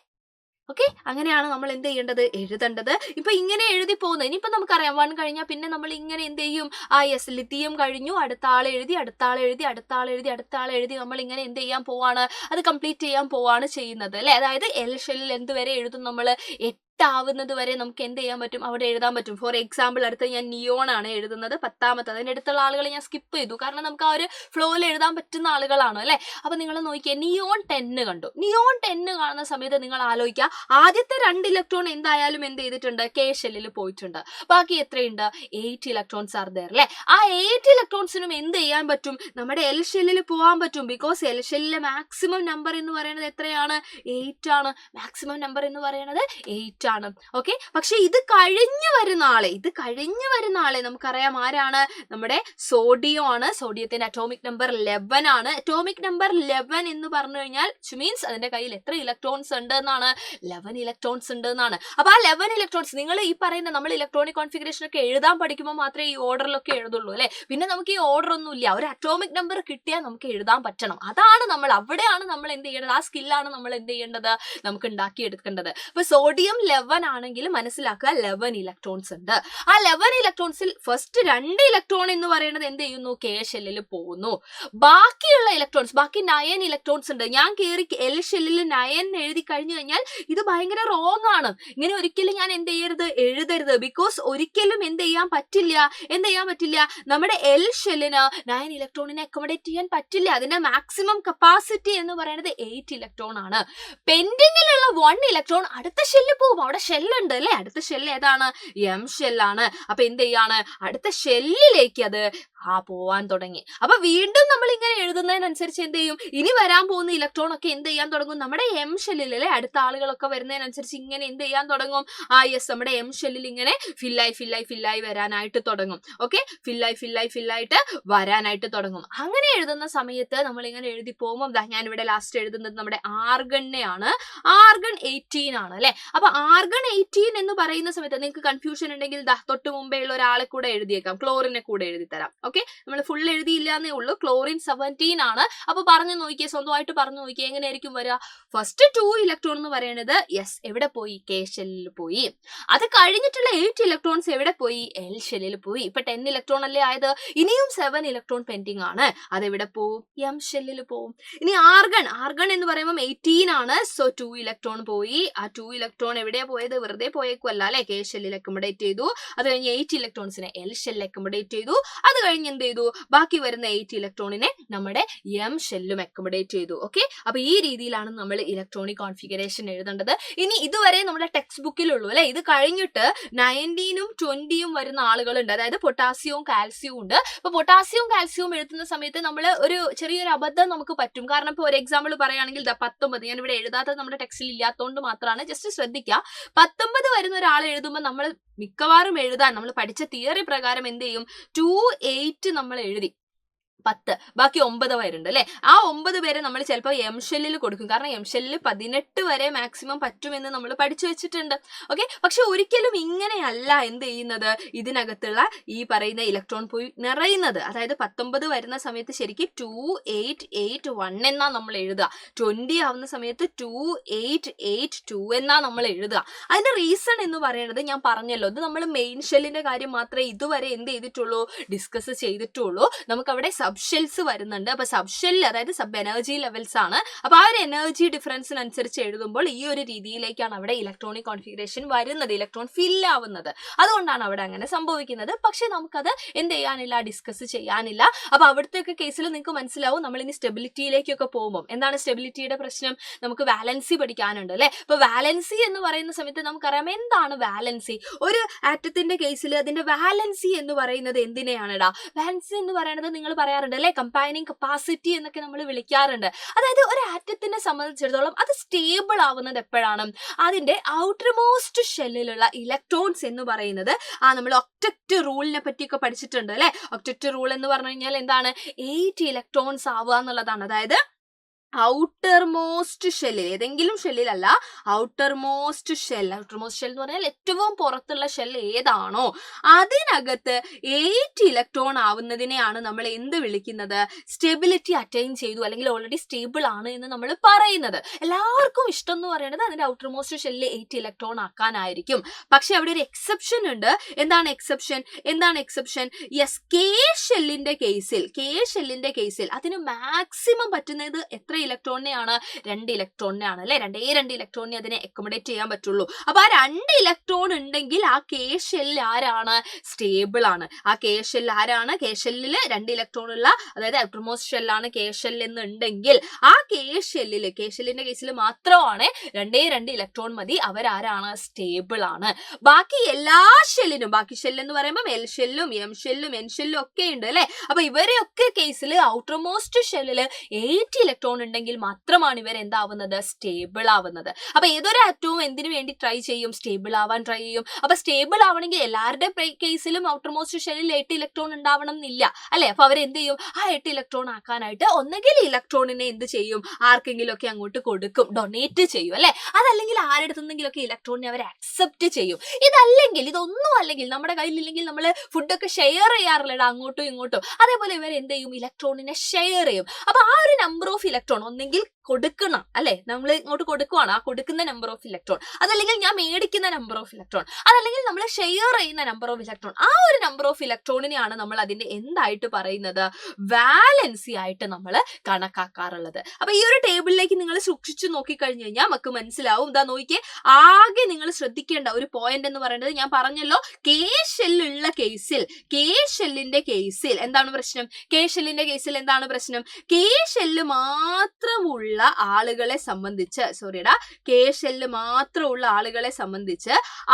ഓക്കെ, അങ്ങനെയാണ് നമ്മൾ എന്ത് ചെയ്യേണ്ടത്? എഴുതേണ്ടത്. ഇപ്പൊ ഇങ്ങനെ എഴുതി പോകുന്നത്. ഇനിയിപ്പോ നമുക്കറിയാം 1 കഴിഞ്ഞാൽ പിന്നെ നമ്മൾ ഇങ്ങനെ എന്ത് ചെയ്യും? യെസ്, ലിഥിയം കഴിഞ്ഞു, അടുത്ത ആൾ എഴുതി, അടുത്ത ആൾ എഴുതി, അടുത്ത ആൾ എഴുതി, അടുത്ത ആൾ എഴുതി, നമ്മൾ ഇങ്ങനെ എന്ത് ചെയ്യാൻ പോവാണ്? അത് കംപ്ലീറ്റ് ചെയ്യാൻ പോവാണ് ചെയ്യുന്നത് അല്ലെ. അതായത് എൽ ഷെല്ലിൽ എന്ത് വരെ എഴുതും നമ്മൾ? 8 ആവുന്നത് വരെ നമുക്ക് എന്ത് ചെയ്യാൻ പറ്റും? അവിടെ എഴുതാൻ പറ്റും. ഫോർ എക്സാമ്പിൾ അടുത്ത് ഞാൻ നിയോൺ ആണ് എഴുതുന്നത്, 10ാമത്തെ. അതിന്റെ അടുത്തുള്ള ആളുകൾ ഞാൻ സ്കിപ്പ് ചെയ്തു, കാരണം നമുക്ക് ആ ഒരു ഫ്ലോയിൽ എഴുതാൻ പറ്റുന്ന ആളുകളാണ് അല്ലെ. അപ്പൊ നിങ്ങൾ നോക്കിയേ, നിയോൺ 10 കണ്ടു. നിയോൺ 10 കാണുന്ന സമയത്ത് നിങ്ങൾ ആലോചിക്കുക, ആദ്യത്തെ 2 ഇലക്ട്രോൺ എന്തായാലും എന്ത് ചെയ്തിട്ടുണ്ട്? കെ ഷെല്ലിൽ പോയിട്ടുണ്ട്. ബാക്കി എത്രയുണ്ട്? 8 ഇലക്ട്രോൺസ് ആർ ദർ അല്ലെ. ആ 8 ഇലക്ട്രോൺസിനും എന്ത് ചെയ്യാൻ പറ്റും? നമ്മുടെ എൽ ഷെല്ലിൽ പോകാൻ പറ്റും. ബിക്കോസ് എൽ ഷെല്ലിലെ മാക്സിമം നമ്പർ എന്ന് പറയുന്നത് എത്രയാണ്? 8 ആണ്. മാക്സിമം നമ്പർ എന്ന് പറയുന്നത് 8 ആണ്. ഓക്കെ, പക്ഷെ ഇത് കഴിഞ്ഞു വരുന്ന ആളെ നമുക്കറിയാം ആരാണ്? നമ്മുടെ സോഡിയം ആണ്. സോഡിയത്തിന്റെ അറ്റോമിക് നമ്പർ 11 ആണ്. അറ്റോമിക് നമ്പർ 11 എന്ന് പറഞ്ഞു കഴിഞ്ഞാൽ മീൻസ് അതിന്റെ കയ്യിൽ എത്ര ഇലക്ട്രോൺസ് ഉണ്ട് എന്നാണ്? 11 ഇലക്ട്രോൺസ് ഉണ്ട് എന്നാണ്. അപ്പൊ ആ 11 ഇലക്ട്രോൺസ് നിങ്ങൾ ഈ പറയുന്ന നമ്മൾ ഇലക്ട്രോണിക് കോൺഫിഗറേഷൻ ഒക്കെ എഴുതാൻ പഠിക്കുമ്പോൾ മാത്രമേ ഈ ഓർഡറിലൊക്കെ എഴുതുള്ളൂ അല്ലെ. പിന്നെ നമുക്ക് ഈ ഓർഡർ ഒന്നും ഇല്ല. ഒരു അറ്റോമിക് നമ്പർ കിട്ടിയാൽ നമുക്ക് എഴുതാൻ പറ്റണം. അതാണ് നമ്മൾ, അവിടെയാണ് നമ്മൾ എന്ത് ചെയ്യേണ്ടത്? ആ സ്കില്ലാണ് നമ്മൾ എന്ത് ചെയ്യേണ്ടത്? നമുക്ക് ഉണ്ടാക്കിയെടുക്കേണ്ടത്. ഇപ്പൊ സോഡിയം 11 ആണെങ്കിൽ മനസ്സിലാക്കുക 11 ഇലക്ട്രോൺസ് ഉണ്ട്. ആ 11 ഇലക്ട്രോൺസിൽ ഫസ്റ്റ് 2 ഇലക്ട്രോൺ എന്ന് പറയുന്നത് എന്ത് ചെയ്യുന്നു? കെ ഷെല്ലിൽ പോകുന്നു. ബാക്കിയുള്ള ഇലക്ട്രോൺസ്, ബാക്കി 9 ഇലക്ട്രോൺസ് ഉണ്ട്. ഞാൻ കയറി എൽ ഷെല്ലിൽ 9 എഴുതി കഴിഞ്ഞു കഴിഞ്ഞാൽ ഇത് ഭയങ്കര റോങ് ആണ്. ഇങ്ങനെ ഒരിക്കലും ഞാൻ എന്ത് ചെയ്യരുത്? എഴുതരുത്. ബിക്കോസ് ഒരിക്കലും എന്ത് ചെയ്യാൻ പറ്റില്ല? നമ്മുടെ എൽ ഷെല്ലിന് 9 ഇലക്ട്രോണിനെ അക്കോമഡേറ്റ് ചെയ്യാൻ പറ്റില്ല. അതിന്റെ മാക്സിമം കപ്പാസിറ്റി എന്ന് പറയുന്നത് 8 ഇലക്ട്രോൺ ആണ്. പെൻഡിങ്ങിലുള്ള 1 ഇലക്ട്രോൺ അടുത്ത ഷെല്ലിൽ പോകും. അവിടെ ഷെല്ലുണ്ട് അല്ലെ. അടുത്ത ഷെല്ല് ഏതാണ്? എം ഷെല്ലാണ്. അപ്പൊ എന്ത് ചെയ്യാണ്? അടുത്ത ഷെല്ലിലേക്ക് അത് പോവാൻ തുടങ്ങി. അപ്പൊ വീണ്ടും നമ്മൾ ഇങ്ങനെ എഴുതുന്നതിനനുസരിച്ച് എന്ത് ചെയ്യും? ഇനി വരാൻ പോകുന്ന ഇലക്ട്രോൺ ഒക്കെ എന്ത് ചെയ്യാൻ തുടങ്ങും? നമ്മുടെ എം ഷെല്ലിൽ അല്ലെ. അടുത്ത ആളുകളൊക്കെ വരുന്നതിനനുസരിച്ച് ഇങ്ങനെ എന്ത് ചെയ്യാൻ തുടങ്ങും? യെസ്, നമ്മുടെ എം ഷെല്ലിൽ ഇങ്ങനെ ഫില്ലായി വരാനായിട്ട് തുടങ്ങും. ഓക്കെ, ഫില്ലായിട്ട് വരാനായിട്ട് തുടങ്ങും. അങ്ങനെ എഴുതുന്ന സമയത്ത് നമ്മൾ ഇങ്ങനെ എഴുതി പോകുമ്പോൾ ഞാൻ ഇവിടെ ലാസ്റ്റ് എഴുതുന്നത് നമ്മുടെ ആർഗണിനെയാണ്. ആർഗൺ 18 ആണ് അല്ലെ. അപ്പൊ ആർഗൺ 18 എന്ന് പറയുന്ന സമയത്ത് നിങ്ങൾക്ക് കൺഫ്യൂഷൻ ഉണ്ടെങ്കിൽ തൊട്ട് മുമ്പേ ഉള്ള ഒരാളെ കൂടെ എഴുതിയേക്കാം, ക്ലോറിനെ കൂടെ എഴുതി തരാം. ഓക്കെ, നമ്മൾ ഫുൾ എഴുതിയില്ല എന്നേ ഉള്ളൂ. ക്ലോറിൻ 17 ആണ്. അപ്പൊ പറഞ്ഞു നോക്കിയേ, സ്വന്തമായിട്ട് പറഞ്ഞു നോക്കിയേ എങ്ങനെയായിരിക്കും വരിക? ഫസ്റ്റ് 2 ഇലക്ട്രോൺ എന്ന് പറയുന്നത് യെസ് എവിടെ പോയി? കെ ഷെല്ലിൽ പോയി. അത് കഴിഞ്ഞിട്ടുള്ള 8 ഇലക്ട്രോൺസ് എവിടെ പോയി? എൽ ഷെല്ലിൽ പോയി. ഇപ്പൊ 10 ഇലക്ട്രോൺ അല്ലേ ആയത്. ഇനിയും 7 ഇലക്ട്രോൺ പെൻഡിങ് ആണ്. അതെവിടെ പോവും? എം ഷെല്ലിൽ പോവും. ഇനി ആർഗൺ എന്ന് പറയുമ്പോൾ 18 ആണ്. സോ 2 ഇലക്ട്രോൺ പോയി. ആ 2 ഇലക്ട്രോൺ എവിടെ എവിടെയാ പോയത്? വെറുതെ പോയേക്കുമല്ല അല്ലെ. കെ ഷെല്ലിൽ അക്കോമഡേറ്റ് ചെയ്തു. അത് കഴിഞ്ഞ് 8 ഇലക്ട്രോൺസിനെ എൽ ഷെല്ലിൽ അക്കോമഡേറ്റ് ചെയ്തു. അത് കഴിഞ്ഞ് എന്ത് ചെയ്തു? ബാക്കി വരുന്ന 8 ഇലക്ട്രോണിനെ നമ്മുടെ എം ഷെല്ലും അക്കോമഡേറ്റ് ചെയ്തു. ഓക്കെ, അപ്പൊ ഈ രീതിയിലാണ് നമ്മൾ ഇലക്ട്രോണിക് കോൺഫിഗറേഷൻ എഴുതേണ്ടത്. ഇനി ഇതുവരെ നമ്മുടെ ടെക്സ്റ്റ് ബുക്കിലുള്ളൂ അല്ലെ. ഇത് കഴിഞ്ഞിട്ട് 19ഉം 20ഉം വരുന്ന ആളുകളുണ്ട്. അതായത് പൊട്ടാസ്യവും കാൽസ്യവും ഉണ്ട്. അപ്പൊ പൊട്ടാസ്യവും കാൽസ്യവും എഴുതുന്ന സമയത്ത് നമ്മൾ ഒരു ചെറിയൊരു അബദ്ധം നമുക്ക് പറ്റും. കാരണം ഇപ്പൊ ഒരു എക്സാമ്പിൾ പറയുകയാണെങ്കിൽ 19, ഞാൻ ഇവിടെ എഴുതാത്തത് നമ്മുടെ ടെക്സ്റ്റിൽ ഇല്ലാത്തതുകൊണ്ട് മാത്രമാണ്. ജസ്റ്റ് ശ്രദ്ധിക്കുക, 19 വരുന്ന ഒരാൾ എഴുതുമ്പോൾ നമ്മൾ മിക്കവാറും എഴുതാൻ നമ്മൾ പഠിച്ച തിയറി പ്രകാരം എന്ത് ചെയ്യും? 2, 8 നമ്മൾ എഴുതി 10, ബാക്കി 9 പേരുണ്ട് അല്ലെ. ആ 9 പേരെ നമ്മൾ ചിലപ്പോൾ എം ഷെല്ലിൽ കൊടുക്കും. കാരണം എം ഷെല്ലിൽ 18 വരെ മാക്സിമം പറ്റുമെന്ന് നമ്മൾ പഠിച്ചു വെച്ചിട്ടുണ്ട്. ഓക്കെ, പക്ഷെ ഒരിക്കലും ഇങ്ങനെയല്ല എന്ത് ചെയ്യുന്നത്, ഇതിനകത്തുള്ള ഈ പറയുന്ന ഇലക്ട്രോൺ പോയി നിറയുന്നത്. അതായത് 19 വരുന്ന സമയത്ത് ശരിക്കും 2, 8, 8, 1 എന്നാ നമ്മൾ എഴുതുക. 20 ആവുന്ന സമയത്ത് 2, 8, 8, 2 എന്നാ നമ്മൾ എഴുതുക. അതിന്റെ റീസൺ എന്ന് പറയുന്നത് ഞാൻ പറഞ്ഞല്ലോ, ഇത് നമ്മൾ മെയിൻ ഷെല്ലിന്റെ കാര്യം മാത്രമേ ഇതുവരെ എന്ത് ചെയ്തിട്ടുള്ളൂ, ഡിസ്കസ് ചെയ്തിട്ടുള്ളൂ. നമുക്ക് അവിടെ സബ് ഷെൽസ് വരുന്നുണ്ട്. അപ്പൊ സബ് ഷെല്ല് അതായത് സബ് എനർജി ലെവൽസ് ആണ്. അപ്പൊ ആ ഒരു എനർജി ഡിഫറൻസിനനുസരിച്ച് എഴുതുമ്പോൾ ഈ ഒരു രീതിയിലേക്കാണ് അവിടെ ഇലക്ട്രോണിക് കോൺഫിഗറേഷൻ വരുന്നത്, ഇലക്ട്രോൺ ഫിൽ ആവുന്നത്. അതുകൊണ്ടാണ് അവിടെ അങ്ങനെ സംഭവിക്കുന്നത്. പക്ഷെ നമുക്കത് എന്ത് ചെയ്യാനില്ല, ഡിസ്കസ് ചെയ്യാനില്ല. അപ്പൊ അവിടുത്തെ ഒക്കെ കേസിൽ നിങ്ങൾക്ക് മനസ്സിലാവും. നമ്മൾ ഇനി സ്റ്റെബിലിറ്റിയിലേക്കൊക്കെ പോകുമ്പോൾ എന്താണ് സ്റ്റെബിലിറ്റിയുടെ പ്രശ്നം, നമുക്ക് വാലൻസി പഠിക്കാനുണ്ട് അല്ലെ. അപ്പൊ വാലൻസി എന്ന് പറയുന്ന സമയത്ത് നമുക്കറിയാം എന്താണ് വാലൻസി. ഒരു ആറ്റത്തിന്റെ കേസിൽ അതിന്റെ വാലൻസി എന്ന് പറയുന്നത് എന്തിനെയാണെടാ? വാലൻസി എന്ന് പറയുന്നത് നിങ്ങൾ പറയാറുണ്ട് അല്ലെ, കമ്പൈനിങ് കപ്പാസിറ്റി എന്നൊക്കെ നമ്മൾ വിളിക്കാറുണ്ട്. അതായത് ഒരു ആറ്റത്തിനെ സംബന്ധിച്ചിടത്തോളം അത് സ്റ്റേബിൾ ആവുന്നത് എപ്പോഴാണ്? അതിന്റെ ഔട്ടർ മോസ്റ്റ് ഷെല്ലിലുള്ള ഇലക്ട്രോൺസ് എന്ന് പറയുന്നത് നമ്മൾ ഒക്ടറ്റ് റൂളിനെ പറ്റിയൊക്കെ പഠിച്ചിട്ടുണ്ട് അല്ലെ. ഒക്ടറ്റ് റൂൾ എന്ന് പറഞ്ഞു കഴിഞ്ഞാൽ എന്താണ്? 8 ഇലക്ട്രോൺസ് ആവുക എന്നുള്ളതാണ്. അതായത് ഔട്ടർ മോസ്റ്റ് ഷെല്ലിൽ, ഏതെങ്കിലും ഷെല്ലിലല്ല, outermost shell. Outermost shell എന്ന് പറഞ്ഞാൽ ഏറ്റവും പുറത്തുള്ള ഷെൽ ഏതാണോ അതിനകത്ത് 8 ഇലക്ട്രോൺ ആവുന്നതിനെയാണ് നമ്മൾ എന്ത് വിളിക്കുന്നത്? സ്റ്റെബിലിറ്റി അറ്റൈൻ ചെയ്തു, അല്ലെങ്കിൽ ഓൾറെഡി സ്റ്റേബിൾ ആണ് എന്ന് നമ്മൾ പറയുന്നത്. എല്ലാവർക്കും ഇഷ്ടം എന്ന് പറയുന്നത് അതിന്റെ ഔട്ടർ മോസ്റ്റ് ഷെല്ലിൽ 8 ഇലക്ട്രോൺ ആക്കാനായിരിക്കും. പക്ഷെ അവിടെ ഒരു എക്സെപ്ഷൻ ഉണ്ട്. എന്താണ് എക്സെപ്ഷൻ? യെസ്, കെ ഷെല്ലിന്റെ കേസിൽ അതിന് മാക്സിമം പറ്റുന്നത് എത്ര ഇലക്ട്രോണിനെയാണ്? 2 ഇലക്ട്രോണിനെയാണ് അല്ലെ. 2 ഇലക്ട്രോണിനെ അതിനെ അക്കോമഡേറ്റ് ചെയ്യാൻ പറ്റുള്ളൂ. അപ്പൊ ആ 2 ഇലക്ട്രോൺ ഉണ്ടെങ്കിൽ ആ കെ ഷെല്ലിൽ ആരാണ്? സ്റ്റേബിൾ ആണ്. ആ കെ ഷെല്ലിൽ ആരാണ്? കെ ഷെല്ലിൽ 2 ഇലക്ട്രോൺ ഉള്ള, അതായത് ഔട്ടർമോസ്റ്റ് ഷെല്ലാണ് കെ ഷെൽ എന്നുണ്ടെങ്കിൽ ആ കെ ഷെല്ലിന്റെ കേസിൽ മാത്രമാണ് 2 ഇലക്ട്രോൺ മതി. അവരാരാണ്? സ്റ്റേബിൾ ആണ്. ബാക്കി എല്ലാ ഷെല്ലിനും, ബാക്കി ഷെല്ല് എന്ന് പറയുമ്പോൾ എൽ ഷെല്ലും എം ഷെല്ലും എൻ ഷെല്ലും ഒക്കെ ഉണ്ട് അല്ലെ. അപ്പൊ ഇവരെയൊക്കെ കേസിൽ ഔട്ടർമോസ്റ്റ് ഷെല്ലിൽ 8 ഇലക്ട്രോൺ ഉണ്ടെങ്കിൽ മാത്രമാണ് ഇവർ എന്താവുന്നത്? സ്റ്റേബിൾ ആവുന്നത്. അപ്പൊ ഏതൊരു ആറ്റവും എന്തിനു വേണ്ടി ട്രൈ ചെയ്യും? സ്റ്റേബിൾ ആവാൻ ട്രൈ ചെയ്യും. അപ്പൊ സ്റ്റേബിൾ ആവണമെങ്കിൽ എല്ലാവരുടെ കേസിലും ഔട്ടർമോസ്റ്റ് ഷെല്ലിൽ 8 ഇലക്ട്രോൺ ഉണ്ടാവണം എന്നില്ല അല്ലെ. അപ്പൊ അവർ എന്ത് ചെയ്യും? ആ 8 ഇലക്ട്രോൺ ആക്കാനായിട്ട് ഒന്നെങ്കിൽ ഇലക്ട്രോണിനെ എന്ത് ചെയ്യും? ആർക്കെങ്കിലും ഒക്കെ അങ്ങോട്ട് കൊടുക്കും, ഡൊണേറ്റ് ചെയ്യും അല്ലെ. അതല്ലെങ്കിൽ ആരെടുത്തെങ്കിലും ഒക്കെ ഇലക്ട്രോണിനെ അവർ അക്സെപ്റ്റ് ചെയ്യും. ഇതൊന്നും അല്ലെങ്കിൽ നമ്മുടെ കയ്യിലില്ലെങ്കിൽ നമ്മൾ ഫുഡൊക്കെ ഷെയർ ചെയ്യാറില്ല അങ്ങോട്ടും ഇങ്ങോട്ടും. അതേപോലെ ഇവർ എന്ത് ചെയ്യും? ഇലക്ട്രോണിനെ ഷെയർ ചെയ്യും. അപ്പൊ ആ ഒരു നമ്പർ ഓഫ് ഇലക്ട്രോൺ ഒന്നെങ്കിൽ കൊടുക്കണം അല്ലെ, നമ്മൾ ഇങ്ങോട്ട് കൊടുക്കുവാണ്, ആ കൊടുക്കുന്ന നമ്പർ ഓഫ് ഇലക്ട്രോൺ, അതല്ലെങ്കിൽ ഞാൻ മേടിക്കുന്ന നമ്പർ ഓഫ് ഇലക്ട്രോൺ, അതല്ലെങ്കിൽ നമ്മൾ ഷെയർ ചെയ്യുന്ന നമ്പർ ഓഫ് ഇലക്ട്രോൺ. ആ ഒരു നമ്പർ ഓഫ് ഇലക്ട്രോണിനെയാണ് നമ്മൾ അതിന്റെ എന്തായിട്ട് പറയുന്നത്? വാലൻസി ആയിട്ട് നമ്മൾ കണക്കാക്കാറുള്ളത്. അപ്പൊ ഈ ഒരു ടേബിളിലേക്ക് നിങ്ങൾ സൂക്ഷിച്ചു നോക്കിക്കഴിഞ്ഞു കഴിഞ്ഞാൽ നമുക്ക് മനസ്സിലാവും. ഇതാ നോക്കിയേ, ആകെ നിങ്ങൾ ശ്രദ്ധിക്കേണ്ട ഒരു പോയിന്റ് എന്ന് പറയുന്നത് ഞാൻ പറഞ്ഞല്ലോ, കെ ഷെല്ലിന്റെ കേസിൽ എന്താണ് പ്രശ്നം? കെ ഷെല്ല് മാത്രമുള്ള ആളുകളെ സംബന്ധിച്ച്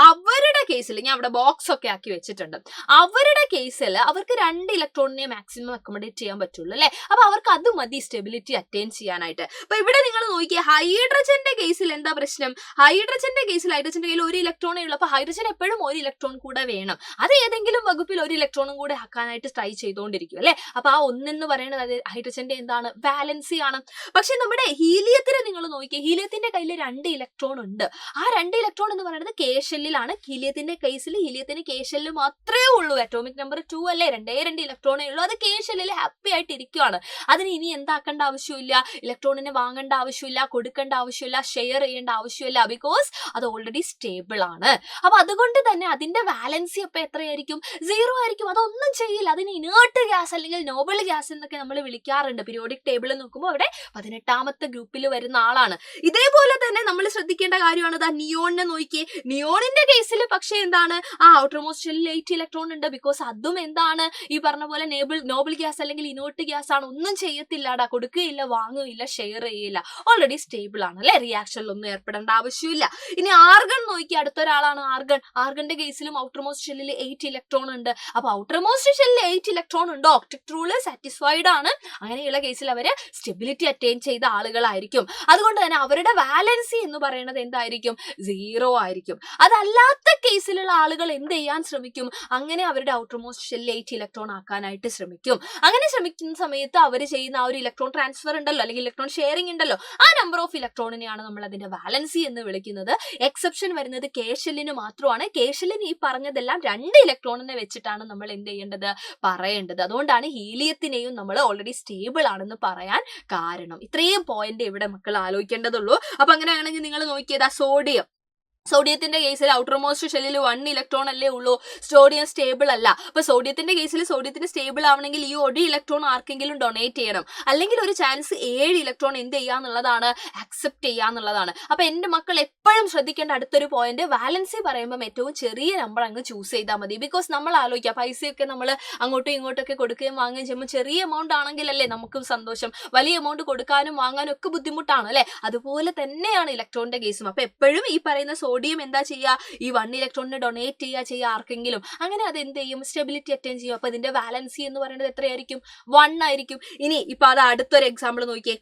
അവരുടെ കേസിൽ ഞാൻ അവിടെ ബോക്സ് ഒക്കെ ആക്കി വെച്ചിട്ടുണ്ട്. അവരുടെ കേസിൽ അവർക്ക് 2 ഇലക്ട്രോണിനെ മാക്സിമം അക്കോമഡേറ്റ് ചെയ്യാൻ പറ്റുള്ളൂ അല്ലെ. അപ്പൊ അവർക്ക് അത് മതി സ്റ്റെബിലിറ്റി അറ്റൈൻ ചെയ്യാനായിട്ട്. അപ്പൊ ഇവിടെ നിങ്ങൾ നോക്കിയേ, ഹൈഡ്രജന്റെ കേസിൽ എന്താ പ്രശ്നം? ഹൈഡ്രജന്റെ കയ്യിൽ 1 ഇലക്ട്രോണേ ഉള്ളൂ. അപ്പൊ ഹൈഡ്രജൻ എപ്പോഴും 1 ഇലക്ട്രോൺ കൂടെ വേണം. അത് ഏതെങ്കിലും വകുപ്പിൽ 1 ഇലക്ട്രോണും കൂടെ ആക്കാനായിട്ട് ട്രൈ ചെയ്തുകൊണ്ടിരിക്കും അല്ലെ. അപ്പൊ ആ 1 എന്ന് പറയുന്നത് ഹൈഡ്രജന്റെ എന്താണ്? വാലൻസി ആണ്. പക്ഷെ നമ്മുടെ ഹീലിയത്തിനെ നിങ്ങൾ നോക്കിയേ, ഹീലിയത്തിന്റെ കയ്യിൽ 2 ഇലക്ട്രോൺ ഉണ്ട്. ആ 2 ഇലക്ട്രോൺ എന്ന് പറയുന്നത് കെ ഷെല്ലിലാണ്. ഹീലിയത്തിന്റെ കേസിൽ ഹീലിയത്തിന് കെ ഷെല്ല് മാത്രമേ ഉള്ളൂ. അറ്റോമിക് നമ്പർ 2 അല്ലേ, 2 ഇലക്ട്രോണേ ഉള്ളൂ. അത് കെ ഷെല്ലിൽ ഹാപ്പി ആയിട്ട് ഇരിക്കുകയാണ്. അതിന് ഇനി എന്താക്കേണ്ട ആവശ്യമില്ല, ഇലക്ട്രോണിനെ വാങ്ങേണ്ട ആവശ്യമില്ല, കൊടുക്കേണ്ട ആവശ്യമില്ല, ഷെയർ ചെയ്യേണ്ട ആവശ്യമില്ല. ബിക്കോസ് അത് ഓൾറെഡി സ്റ്റേബിൾ ആണ്. അപ്പൊ അതുകൊണ്ട് തന്നെ അതിന്റെ വാലൻസി അപ്പൊ എത്രയായിരിക്കും? 0 ആയിരിക്കും. അതൊന്നും ചെയ്യില്ല. അതിന് ഇനേർട്ട് ഗ്യാസ് അല്ലെങ്കിൽ നോബിൾ ഗ്യാസ് എന്നൊക്കെ നമ്മൾ വിളിക്കാറുണ്ട്. പീരിയോഡിക് ടേബിൾ നോക്കുമ്പോൾ അവിടെ 18ാമത്തെ മൂന്നാമത്തെ ഗ്രൂപ്പിൽ വരുന്ന ആളാണ്. ഇതേപോലെ തന്നെ നമ്മൾ ശ്രദ്ധിക്കേണ്ട കാര്യമാണ് ദാ നിയോണിനെ നോക്കിയേ. നിയോണിന്റെ കേസിൽ പക്ഷേ എന്താണ്, ഔട്ടർ മോസ്റ്റ് ഷെല്ലിൽ 8 ഇലക്ട്രോൺ ഉണ്ട്. ബിക്കോസ് അതും എന്താണ്, ഈ പറഞ്ഞ പോലെ നോബിൾ ഗ്യാസ് അല്ലെങ്കിൽ ഇനോട്ട് ഗ്യാസ് ആണ്. ഒന്നും ചെയ്യത്തില്ലാടാ, കൊടുക്കുകയില്ല, വാങ്ങുകയില്ല, ഷെയർ ചെയ്യില്ല. ഓൾറെഡി സ്റ്റേബിൾ ആണ് അല്ലെ, റിയാക്ഷനിലൊന്നും ഏർപ്പെടേണ്ട ആവശ്യമില്ല. ഇനി ആർഗൺ നോക്കി, അടുത്തൊരാളാണ് ആർഗന്റെ കേസിലും ഔട്ടർ മോസ്റ്റ് ഷെല്ലിൽ 8 ഇലക്ട്രോൺ ഉണ്ട്. അപ്പൊ ഔട്ടർ മോസ്റ്റ് ഷെല്ലിൽ 8 ഇലക്ട്രോൺ ഉണ്ടോ, ഒക്ടറ്റ് റൂള് സാറ്റിസ്ഫൈഡ് ആണ്. അങ്ങനെയുള്ള കേസിൽ അവര് സ്റ്റെബിലിറ്റി അറ്റൈൻ ചെയ്ത ആളുകളായിരിക്കും. അതുകൊണ്ട് തന്നെ അവരുടെ വാലൻസി എന്ന് പറയുന്നത് എന്തായിരിക്കും, 0 ആയിരിക്കും. അതല്ലാത്ത കേസിലുള്ള ആളുകൾ എന്ത് ചെയ്യാൻ ശ്രമിക്കും, അങ്ങനെ അവരുടെ ഔട്ടർ മോസ്റ്റ് ഷെല്ലിൽ 8 ഇലക്ട്രോൺ ആക്കാനായിട്ട് ശ്രമിക്കും. അങ്ങനെ ശ്രമിക്കുന്ന സമയത്ത് അവർ ചെയ്യുന്ന ആ ഒരു ഇലക്ട്രോൺ ട്രാൻസ്ഫർ ഉണ്ടല്ലോ, അല്ലെങ്കിൽ ഇലക്ട്രോൺ ഷെയറിംഗ് ഉണ്ടല്ലോ, ആ നമ്പർ ഓഫ് ഇലക്ട്രോണിനെയാണ് നമ്മൾ അതിന്റെ വാലൻസി എന്ന് വിളിക്കുന്നത്. എക്സെപ്ഷൻ വരുന്നത് കെ ഷെല്ലിന് മാത്രമാണ്. കെ ഷെല്ലിന് ഈ പറഞ്ഞതെല്ലാം 2 ഇലക്ട്രോണിനെ വെച്ചിട്ടാണ് നമ്മൾ എന്ത് ചെയ്യേണ്ടത്, പറയേണ്ടത്. അതുകൊണ്ടാണ് ഹീലിയത്തിനെയും നമ്മൾ ഓൾറെഡി സ്റ്റേബിൾ ആണെന്ന് പറയാൻ കാരണം. ഇത്രയും പോയിന്റ് ഇവിടെ മക്കൾ ആലോചിക്കേണ്ടതുള്ളൂ. അപ്പൊ അങ്ങനെയാണെങ്കിൽ നിങ്ങൾ നോക്കിയതാ സോഡിയത്തിന്റെ കേസിൽ ഔട്ടർ മോസ്റ്റ് ഷെല്ലിൽ 1 ഇലക്ട്രോൺ അല്ലേ ഉള്ളൂ, സോഡിയം സ്റ്റേബിൾ അല്ല. അപ്പൊ സോഡിയത്തിന്റെ കേസിൽ സോഡിയത്തിന് സ്റ്റേബിൾ ആവണമെങ്കിൽ ഈ 1 ഇലക്ട്രോൺ ആർക്കെങ്കിലും ഡൊണേറ്റ് ചെയ്യണം, അല്ലെങ്കിൽ ഒരു ചാൻസ് 7 ഇലക്ട്രോൺ എന്ത് ചെയ്യാന്നുള്ളതാണ്, അക്സെപ്റ്റ് ചെയ്യാന്നുള്ളതാണ്. അപ്പൊ എന്റെ മക്കൾ എപ്പോഴും ശ്രദ്ധിക്കേണ്ട അടുത്തൊരു പോയിന്റ്, വാലൻസി പറയുമ്പോൾ ഏറ്റവും ചെറിയ നമ്പർ അങ്ങ് ചൂസ് ചെയ്താൽ മതി. ബിക്കോസ് നമ്മൾ ആലോചിക്കുക, പൈസയൊക്കെ നമ്മൾ അങ്ങോട്ടും ഇങ്ങോട്ടൊക്കെ കൊടുക്കുകയും വാങ്ങുകയും ചെയ്യുമ്പോൾ ചെറിയ എമൗണ്ട് ആണെങ്കിലല്ലേ നമുക്കും സന്തോഷം, വലിയ എമൗണ്ട് കൊടുക്കാനും വാങ്ങാനും ഒക്കെ ബുദ്ധിമുട്ടാണ് അല്ലെ. അതുപോലെ തന്നെയാണ് ഇലക്ട്രോണിന്റെ കേസും. അപ്പൊ എപ്പോഴും ഈ പറയുന്ന സോഡിയം എന്താ ചെയ്യുക, ഈ 1 ഇലക്ട്രോണിനെ ഡൊണേറ്റ് ചെയ്യുക ആർക്കെങ്കിലും, അങ്ങനെ അത് എന്ത് ചെയ്യും, സ്റ്റെബിലിറ്റി അറ്റൈൻ ചെയ്യും. അപ്പൊ ഇതിന്റെ വാലൻസി എന്ന് പറയുന്നത് എത്രയായിരിക്കും, 1 ആയിരിക്കും. ഇനി ഇപ്പൊ അത് അടുത്തൊരു എക്സാമ്പിൾ നോക്കിയേ,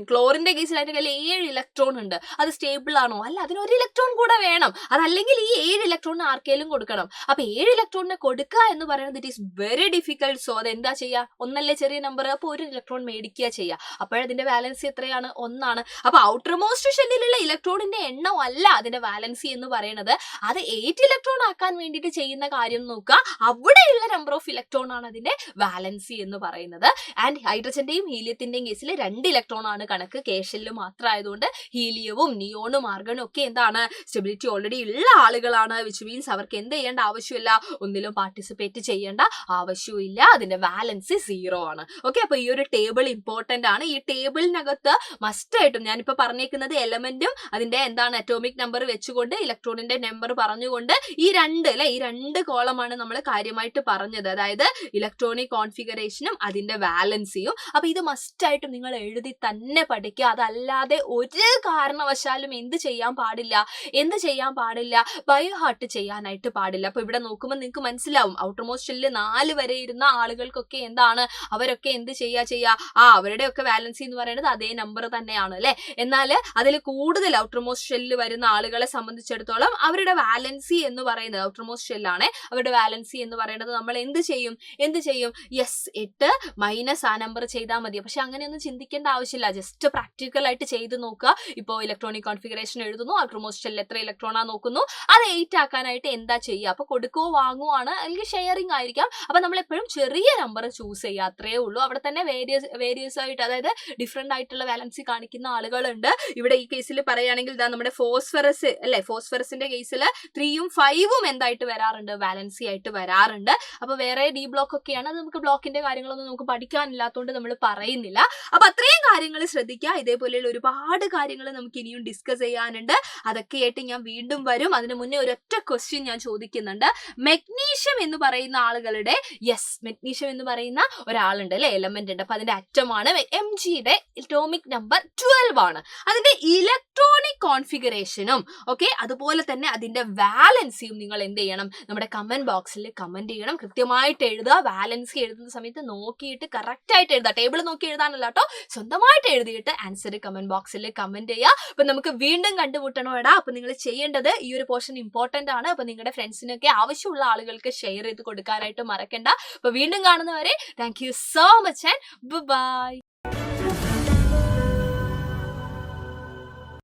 ക്ലോറിന്റെ കേസിൽ അതിന്റെ കയ്യിൽ 7 ഇലക്ട്രോൺ ഉണ്ട്. അത് സ്റ്റേബിൾ ആണോ, അല്ല, അതിന് 1 ഇലക്ട്രോൺ കൂടെ വേണം. അതല്ലെങ്കിൽ ഈ 7 ഇലക്ട്രോണിന് ആർക്കെങ്കിലും കൊടുക്കണം. അപ്പൊ 7 ഇലക്ട്രോണിനെ കൊടുക്കുക എന്ന് പറയുന്നത് it is very difficult. So അത് എന്താ ചെയ്യുക, ഒന്നല്ലേ ചെറിയ നമ്പർ, അപ്പൊ 1 ഇലക്ട്രോൺ മേടിക്കുക ചെയ്യുക. അപ്പോഴതിന്റെ വാലൻസി എത്രയാണ്, 1 ആണ്. അപ്പൊ ഔട്ടർ മോസ്റ്റ് ഷെല്ലിലുള്ള ഇലക്ട്രോണിന്റെ എണ്ണം അല്ല അതിന്റെ വാലൻസി എന്ന് പറയുന്നത്. അത് 8 ഇലക്ട്രോൺ ആക്കാൻ വേണ്ടിയിട്ട് ചെയ്യുന്ന കാര്യം നോക്കുക, അവിടെയുള്ള നമ്പർ ഓഫ് ഇലക്ട്രോൺ ആണ് അതിന്റെ വാലൻസി എന്ന് പറയുന്നത്. ആൻഡ് ഹൈഡ്രജന്റെയും ഹീലിയത്തിന്റെയും കേസിൽ 2 ഇലക്ട്രോൺ ആണ് കണക്ക്. കെ ഷെല്ലിൽ മാത്രം ആയതുകൊണ്ട് ഹീലിയവും നിയോണും ആർഗണും ഒക്കെ എന്താണ്, സ്റ്റെബിലിറ്റി ഓൾറെഡി ഉള്ള ആളുകളാണ്. വിച്ച് മീൻസ് അവർക്ക് എന്ത് ചെയ്യേണ്ട ആവശ്യമില്ല, ഒന്നിലും പാർട്ടിസിപ്പേറ്റ് ചെയ്യേണ്ട ആവശ്യമില്ല. അതിന്റെ വാലൻസി 0 ആണ്. ഓക്കെ, അപ്പൊ ഈ ഒരു ടേബിൾ ഇമ്പോർട്ടന്റ് ആണ്. ഈ ടേബിളിനകത്ത് മസ്റ്റ് ആയിട്ടും ഞാനിപ്പോ പറഞ്ഞേക്കുന്നത് എലമെന്റും അതിന്റെ എന്താണ് അറ്റോമിക് നമ്പർ വെച്ചുകൊണ്ട് ഇലക്ട്രോണിന്റെ നമ്പർ പറഞ്ഞുകൊണ്ട് ഈ 2 കോളമാണ് നമ്മൾ കാര്യമായിട്ട് പറഞ്ഞത്. അതായത് ഇലക്ട്രോണിക് കോൺഫിഗറേഷനും അതിന്റെ വാലൻസിയും. അപ്പൊ ഇത് മസ്റ്റ് ആയിട്ടും നിങ്ങൾ എഴുതി തന്നെ പഠിക്കുക. അതല്ലാതെ ഒരു കാരണവശാലും എന്ത് ചെയ്യാൻ പാടില്ല, ബയോ ഹാർട്ട് ചെയ്യാനായിട്ട് പാടില്ല. അപ്പൊ ഇവിടെ നോക്കുമ്പോൾ നിങ്ങൾക്ക് മനസ്സിലാവും, ഔട്ടർ മോസ്റ്റ് ഷെല്ലിൽ 4 വരെ ഇരുന്ന ആളുകൾക്കൊക്കെ എന്താണ്, അവരൊക്കെ എന്ത് ചെയ്യുക, അവരുടെ ഒക്കെ വാലൻസി എന്ന് പറയുന്നത് അതേ നമ്പർ തന്നെയാണ് അല്ലെ. എന്നാൽ അതിൽ കൂടുതൽ ഔട്ടർ മോസ്റ്റ് ഷെല്ലിൽ വരുന്ന ആളുകളെ സംബന്ധിച്ചിടത്തോളം അവരുടെ വാലൻസി എന്ന് പറയുന്നത്, ഔട്ടർ മോസ്റ്റ് ഷെല്ലാണ്, അവരുടെ വാലൻസി എന്ന് പറയുന്നത് നമ്മൾ എന്ത് ചെയ്യും, യെസ് 8 മൈനസ് ആ നമ്പർ ചെയ്താൽ മതി. പക്ഷെ അങ്ങനെയൊന്നും ചിന്തിക്കേണ്ട ആവശ്യമില്ല, ജസ്റ്റ് പ്രാക്ടിക്കൽ ആയിട്ട് ചെയ്ത് നോക്കുക. ഇപ്പോൾ ഇലക്ട്രോണിക് കോൺഫിഗറേഷൻ എഴുതുന്നു, ഔട്ടർ മോസ്റ്റ് ഷെല്ലിൽ എത്ര ഇലക്ട്രോണാ നോക്കുന്നു, അത് 8 ആക്കാനായിട്ട് എന്താ ചെയ്യുക, അപ്പൊ കൊടുക്കുകയോ വാങ്ങുവാണ്, അല്ലെങ്കിൽ ഷെയറിംഗ് ആയിരിക്കാം. അപ്പൊ നമ്മൾ എപ്പോഴും ചെറിയ നമ്പർ ചൂസ് ചെയ്യുക, അത്രേ ഉള്ളൂ. അവിടെ തന്നെ വേരിയസ് ആയിട്ട്, അതായത് ഡിഫറെന്റ് ആയിട്ടുള്ള വാലൻസി കാണിക്കുന്ന ആളുകളുണ്ട്. ഇവിടെ ഈ കേസിൽ പറയുകയാണെങ്കിൽ നമ്മുടെ ഫോസ്ഫറസ് അല്ലെ, ഫോസ്ഫറസിന്റെ കേസിൽ 3ഉം 5ഉം എന്തായിട്ട് വരാറുണ്ട്, വാലൻസി ആയിട്ട് വരാറുണ്ട്. അപ്പൊ വേറെ ഡി ബ്ലോക്ക് ഒക്കെയാണ്, അത് നമുക്ക് ബ്ലോക്കിന്റെ കാര്യങ്ങളൊന്നും നമുക്ക് പഠിക്കാനില്ലാത്തതുകൊണ്ട് നമ്മൾ പറയുന്നില്ല. അപ്പൊ അത്രയും കാര്യങ്ങൾ ശ്രദ്ധിക്കുക. ഇതേപോലെയുള്ള ഒരുപാട് കാര്യങ്ങൾ നമുക്ക് ഇനിയും ഡിസ്കസ് ചെയ്യാനുണ്ട്. അതൊക്കെ ആയിട്ട് ഞാൻ വീണ്ടും വരും. അതിന് മുന്നേ ഒരൊറ്റ ക്വസ്റ്റ്യൻ ഞാൻ ചോദിക്കുന്നുണ്ട്. മെഗ്നീഷ്യം എന്ന് പറയുന്ന ആളുകളുടെ, മെഗ്നീഷ്യം എന്ന് പറയുന്ന ഒരാളുണ്ട് അല്ലെ, എലമെന്റ് ഉണ്ട്. അപ്പൊ അതിന്റെ അറ്റമാണ് Mgയുടെ അറ്റോമിക് നമ്പർ 12 ആണ്. അതിന്റെ ഇലക്ട്രോണിക് കോൺഫിഗറേഷനും ഓക്കെ, അതുപോലെ തന്നെ അതിന്റെ വാലൻസിയും നിങ്ങൾ എന്ത് ചെയ്യണം, നമ്മുടെ കമന്റ് ബോക്സിൽ കമന്റ് ചെയ്യണം. കൃത്യമായിട്ട് എഴുതുക. വാലൻസി എഴുതുന്ന സമയത്ത് നോക്കിയിട്ട് കറക്റ്റ് ആയിട്ട് എഴുതുക. ടേബിൾ നോക്കി എഴുതാനല്ല കേട്ടോ, സ്വന്തമായിട്ട് എഴുതിയിട്ട് ആൻസർ കമന്റ് ബോക്സിൽ കമന്റ് ചെയ്യുക. അപ്പൊ നമുക്ക് വീണ്ടും കണ്ടുമുട്ടണോ എടാ. അപ്പൊ നിങ്ങൾ ചെയ്യേണ്ടത്, ഈ ഒരു പോർഷൻ ഇമ്പോർട്ടന്റ് ആണ്. അപ്പൊ നിങ്ങളുടെ ഫ്രണ്ട്സിനൊക്കെ ആവശ്യമുള്ള ആളുകൾക്ക് ഷെയർ ചെയ്ത് കൊടുക്കാനായിട്ട് മറക്കണ്ട. അപ്പൊ വീണ്ടും കാണുന്നവരെ thank you so much and by.